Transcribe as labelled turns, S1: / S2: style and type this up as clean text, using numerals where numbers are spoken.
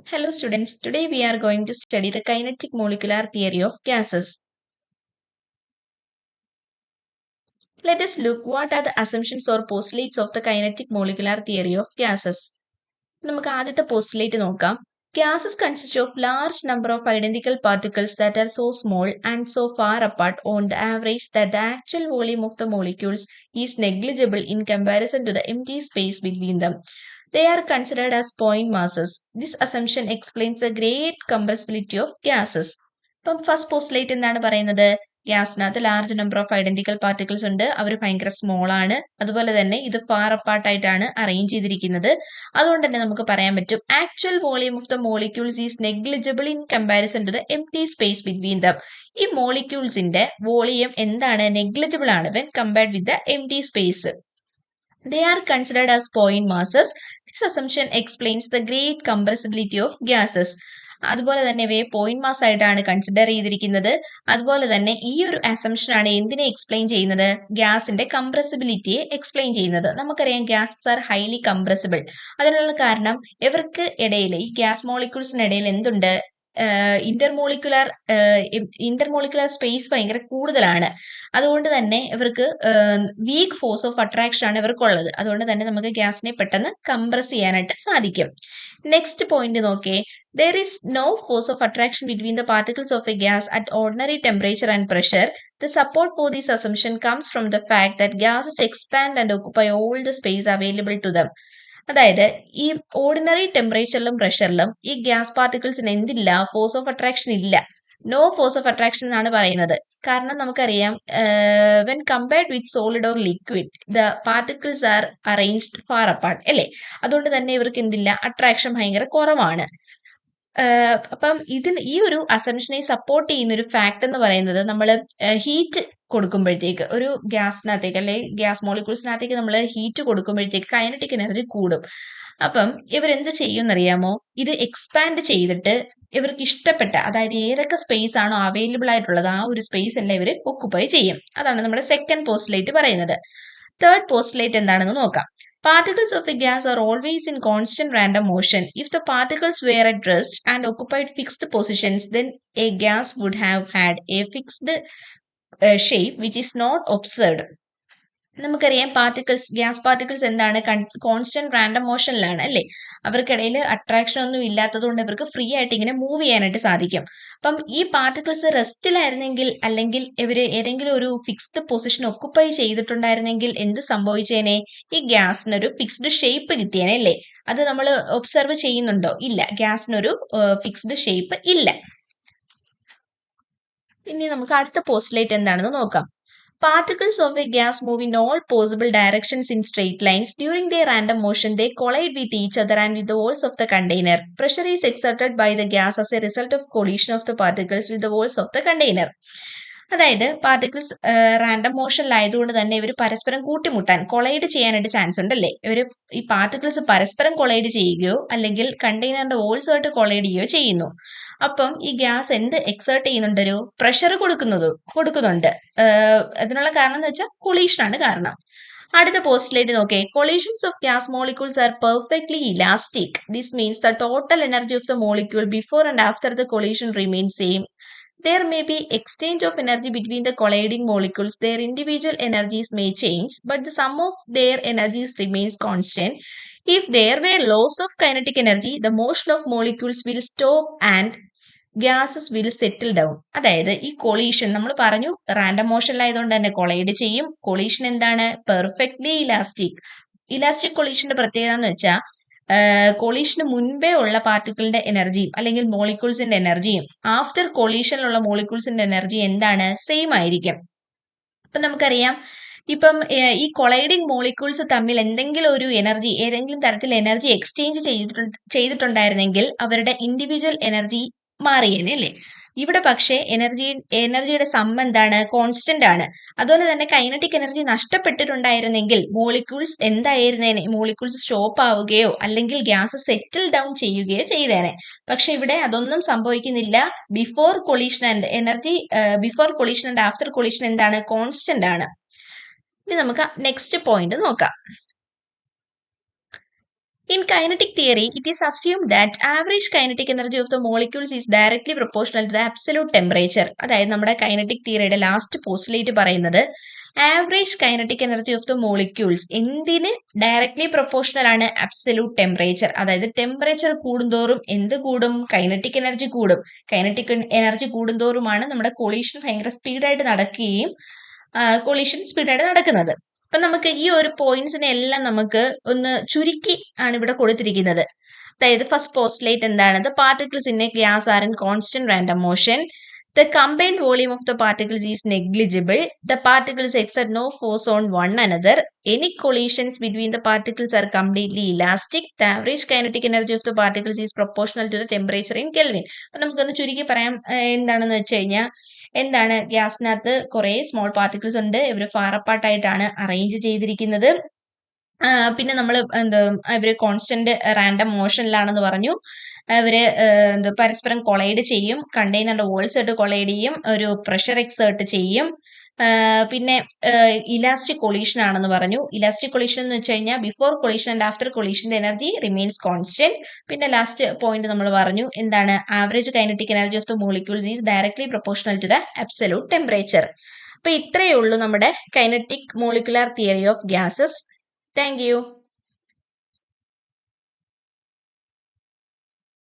S1: Hello students, today we are going to study the kinetic molecular theory of gases. Let us look what are the assumptions or postulates of the kinetic molecular theory of gases. നമുക്ക് ആദ്യത്തെ postulate നോക്കാം. Gases consist of large number of identical particles that are so small and so far apart on the average that the actual volume of the molecules is negligible in comparison to the empty space between them. They are considered as point masses. This assumption explains the great compressibility of gases. ഇപ്പം first postulate എന്താണ് പറയുന്നത്? ഗ്യാസിനകത്ത് large number of identical particles ഉണ്ട്, അവർ ഭയങ്കര small ആണ്, അതുപോലെ തന്നെ ഇത് ഫാർ അപ്പാർട്ട് ആയിട്ടാണ് അറേഞ്ച് ചെയ്തിരിക്കുന്നത്. അതുകൊണ്ട് തന്നെ നമുക്ക് പറയാൻ പറ്റും actual volume of the molecules is negligible in comparison to the empty space between them. ഈ മോളിക്യൂൾസിന്റെ വോളിയം എന്താണ്? നെഗ്ലിജിബിൾ ആണ് when compared with the empty space. They are considered as point masses. This assumption explains the great compressibility of gases. അതുപോലെ തന്നെ ഇവയെ point mass ആയിട്ടാണ് consider ചെയ്തിരിക്കുന്നത്. അതുപോലെ തന്നെ ഈ ഒരു അസംഷൻ ആണ് എന്തിനെ എക്സ്പ്ലെയിൻ ചെയ്യുന്നത്? ഗ്യാസിന്റെ കംപ്രസിബിലിറ്റിയെ എക്സ്പ്ലെയിൻ ചെയ്യുന്നത്. നമുക്കറിയാം ഗ്യാസസ് ആർ ഹൈലി കംപ്രസിബിൾ. അതിനുള്ള കാരണം ഇവർക്ക് ഇടയിൽ, ഈ ഗ്യാസ് മോളിക്യൂൾസിനിടയിൽ എന്തുണ്ട്? ഇന്റർമോളിക്കുലർ സ്പേസ് ഭയങ്കര കൂടുതലാണ്. അതുകൊണ്ട് തന്നെ ഇവർക്ക് വീക്ക് ഫോഴ്സ് ഓഫ് അട്രാക്ഷൻ ആണ് ഇവർക്കുള്ളത്. അതുകൊണ്ട് തന്നെ നമുക്ക് ഗ്യാസിനെ പെട്ടെന്ന് കംപ്രസ് ചെയ്യാനായിട്ട് സാധിക്കും. നെക്സ്റ്റ് പോയിന്റ് നോക്കേ. There is no force of attraction between the particles of a gas at ordinary temperature and pressure. The support for this assumption comes from the fact that gases expand and occupy all the space available to them. അതായത് ഈ ordinary ടെമ്പറേച്ചറിലും പ്രഷറിലും ഈ gas പാർട്ടിക്കിൾസിന് എന്തില്ല? Force of attraction ഇല്ല. No force of attraction എന്നാണ് പറയുന്നത്. കാരണം നമുക്കറിയാം when compared with solid or liquid the particles R arranged far apart അല്ലേ? അതുകൊണ്ട് തന്നെ ഇവർക്ക് എന്തില്ല? അട്രാക്ഷൻ ഭയങ്കര കുറവാണ്. അപ്പം ഈ ഒരു അസംഷനെ സപ്പോർട്ട് ചെയ്യുന്ന ഒരു ഫാക്ട് എന്ന് പറയുന്നത്, നമ്മൾ ഹീറ്റ് കൊടുക്കുമ്പോഴത്തേക്ക് ഒരു ഗ്യാസിനകത്തേക്ക് അല്ലെങ്കിൽ ഗ്യാസ് മോളിക്യൂൾസിനകത്തേക്ക് നമ്മൾ ഹീറ്റ് കൊടുക്കുമ്പോഴത്തേക്ക് കൈനറ്റിക് എനർജി കൂടും. അപ്പം ഇവരെന്ത് ചെയ്യുമെന്നറിയാമോ? ഇത് എക്സ്പാൻഡ് ചെയ്തിട്ട് ഇവർക്ക് ഇഷ്ടപ്പെട്ട, അതായത് ഏതൊക്കെ സ്പേസ് ആണോ അവൈലബിൾ ആയിട്ടുള്ളത് ആ ഒരു സ്പേസ് എല്ലാം ഇവർ ഒക്കുപ്പൈ ചെയ്യും. അതാണ് നമ്മുടെ സെക്കൻഡ് പോസ്റ്റുലേറ്റ് പറയുന്നത്. തേർഡ് പോസ്റ്റുലേറ്റ് എന്താണെന്ന് നോക്കാം. Particles of a gas are always in constant random motion. If the particles were at rest and occupied fixed positions, then a gas would have had a fixed shape which is not observed. നമുക്കറിയാം gas particles എന്താണ്? Constant random മോഷനിലാണ് അല്ലേ? അവർക്കിടയിൽ attraction ഒന്നും ഇല്ലാത്തത് കൊണ്ട് ഇവർക്ക് free ആയിട്ട് ഇങ്ങനെ മൂവ് ചെയ്യാനായിട്ട് സാധിക്കും. അപ്പം ഈ പാർട്ടിക്കിൾസ് റെസ്റ്റിലായിരുന്നെങ്കിൽ, അല്ലെങ്കിൽ ഇവര് ഏതെങ്കിലും ഒരു ഫിക്സ്ഡ് പൊസിഷൻ ഒക്കുപ്പൈ ചെയ്തിട്ടുണ്ടായിരുന്നെങ്കിൽ എന്ത് സംഭവിച്ചേനെ? ഈ ഗ്യാസിനൊരു ഫിക്സ്ഡ് ഷേപ്പ് കിട്ടിയേനെ അല്ലേ? അത് നമ്മൾ ഒബ്സർവ് ചെയ്യുന്നുണ്ടോ? ഇല്ല, ഗ്യാസിനൊരു ഫിക്സ്ഡ് ഷേപ്പ് ഇല്ല. ഇനി നമുക്ക് അടുത്ത പോസ്റ്റുലേറ്റ് എന്താണെന്ന് നോക്കാം. Particles of a gas move in all possible directions in straight lines. During their random motion, they collide with each other and with the walls of the container. Pressure is exerted by the gas as a result of collision of the particles with the walls of the container. അതായത് particles random മോഷനിലായതുകൊണ്ട് തന്നെ ഇവർ പരസ്പരം കൂട്ടിമുട്ടാൻ, collide ചെയ്യാനായിട്ട് chance ഉണ്ടല്ലേ? ഇവർ ഈ particles പരസ്പരം collide ചെയ്യുകയോ അല്ലെങ്കിൽ കണ്ടെയ്നറിന്റെ വോൾസുമായിട്ട് കൊളൈഡ് ചെയ്യുകയോ ചെയ്യുന്നു. അപ്പം ഈ ഗ്യാസ് എന്ത് എക്സേർട്ട് ചെയ്യുന്നുണ്ട്? ഒരു പ്രഷർ കൊടുക്കുന്നുണ്ട്. അതിനുള്ള കാരണം എന്ന് വെച്ചാൽ കൊളീഷൻ ആണ് കാരണം. അടുത്ത പോസ്റ്റിലേക്ക് നോക്കേ. Collisions of gas molecules are perfectly elastic. This means the total energy of the molecule before and after the collision remains same. There may be exchange of energy between the colliding molecules. Their individual energies may change, but the sum of their energies remains constant. If there were loss of kinetic energy, the motion of molecules will stop and gases will settle down. അതായത് ഈ collision നമ്മൾ പറഞ്ഞു random മോഷനിലായതുകൊണ്ട് തന്നെ collide ചെയ്യും. Collision എന്താണ്? Perfectly elastic. Elastic കൊളീഷന്റെ പ്രത്യേകത എന്ന് വെച്ചാൽ കൊളീഷന് മുൻപേ ഉള്ള പാർട്ടിക്കിളിന്റെ എനർജിയും അല്ലെങ്കിൽ മോളിക്യൂൾസിന്റെ എനർജിയും ആഫ്റ്റർ കൊളീഷനിലുള്ള മോളിക്യൂൾസിന്റെ എനർജി എന്താണ്? സെയിം ആയിരിക്കും. ഇപ്പൊ നമുക്കറിയാം, ഇപ്പം ഈ കൊളൈഡിങ് മോളിക്യൂൾസ് തമ്മിൽ എന്തെങ്കിലും ഒരു എനർജി, ഏതെങ്കിലും തരത്തിൽ എനർജി എക്സ്ചേഞ്ച് ചെയ്തിട്ടുണ്ടായിരുന്നെങ്കിൽ അവരുടെ ഇൻഡിവിജ്വൽ എനർജി മാറിയേനെ അല്ലേ? ഇവിടെ പക്ഷേ എനർജിയുടെ സം എന്താണ്? കോൺസ്റ്റന്റ് ആണ്. അതുപോലെ തന്നെ കൈനറ്റിക് എനർജി നഷ്ടപ്പെട്ടിട്ടുണ്ടായിരുന്നെങ്കിൽ മോളിക്യൂൾസ് എന്തായിരുന്നേനെ? മോളിക്യൂൾസ് സ്റ്റോപ്പ് ആവുകയോ അല്ലെങ്കിൽ ഗ്യാസ് സെറ്റിൽ ഡൗൺ ചെയ്യുകയോ ചെയ്തേനെ. പക്ഷെ ഇവിടെ അതൊന്നും സംഭവിക്കുന്നില്ല. Before collision and after collision എന്താണ്? കോൺസ്റ്റന്റ് ആണ്. ഇനി നമുക്ക് നെക്സ്റ്റ് പോയിന്റ് നോക്കാം. In kinetic theory, it is assumed that average kinetic energy of the molecules is directly proportional to the absolute temperature. അതായത് നമ്മുടെ കൈനറ്റിക് തിയറിയുടെ ലാസ്റ്റ് പോസ്റ്റുലേറ്റ് പറയുന്നത് average kinetic energy of the molecules എന്തിന് directly proportional ആണ് absolute temperature. അതായത് temperature കൂടുന്തോറും എന്ത് കൂടും? Kinetic energy കൂടും. കൈനറ്റിക് എനർജി കൂടുന്തോറുമാണ് നമ്മുടെ കൊളീഷൻ ഭയങ്കര സ്പീഡായിട്ട് നടക്കുകയും നടക്കുന്നത്. അപ്പൊ നമുക്ക് ഈ ഒരു പോയിന്റ്സിനെ എല്ലാം നമുക്ക് ഒന്ന് ചുരുക്കി ആണ് ഇവിടെ കൊടുത്തിരിക്കുന്നത്. അതായത് ഫസ്റ്റ് പോസ്റ്റുലേറ്റ് എന്താണ്? The particles in A gas are in constant random motion. The combined volume of the particles is negligible. The particles exert no force on one another. Any collisions between the particles are completely elastic. The average kinetic energy of the particles is proportional to the temperature in Kelvin. അപ്പൊ നമുക്കൊന്ന് ചുരുക്കി പറയാം എന്താണെന്ന് വെച്ച് കഴിഞ്ഞാൽ എന്താണ് ഗ്യാസിനകത്ത് കുറെ small particles ഉണ്ട്. ഇവർ ഫാർ അപ്പാർട്ട് ആയിട്ടാണ് അറേഞ്ച് ചെയ്തിരിക്കുന്നത്. പിന്നെ നമ്മൾ ഇവര് കോൺസ്റ്റന്റ് റാൻഡം മോഷനിലാണെന്ന് പറഞ്ഞു. ഇവര് പരസ്പരം കൊളൈഡ് ചെയ്യും. കണ്ടെയ്നറിന്റെ വോൾസ് ആയിട്ട് കൊളൈഡ് ചെയ്യും. ഒരു പ്രഷർ എക്സേർട്ട് ചെയ്യും. പിന്നെ ഇലാസ്റ്റിക് കൊളീഷൻ ആണെന്ന് പറഞ്ഞു. ഇലാസ്റ്റിക് കൊളീഷൻ എന്ന് വെച്ച് കഴിഞ്ഞാൽ ബിഫോർ കൊളീഷൻ ആൻഡ് ആഫ്റ്റർ കൊളീഷന്റെ എനർജി റിമെയിൻസ് കോൺസ്റ്റന്റ്. പിന്നെ ലാസ്റ്റ് പോയിന്റ് നമ്മൾ പറഞ്ഞു എന്താണ്? Average kinetic energy of the molecules is directly proportional to the absolute temperature. അപ്പൊ ഇത്രയേ ഉള്ളൂ നമ്മുടെ kinetic molecular theory of gases. Thank you.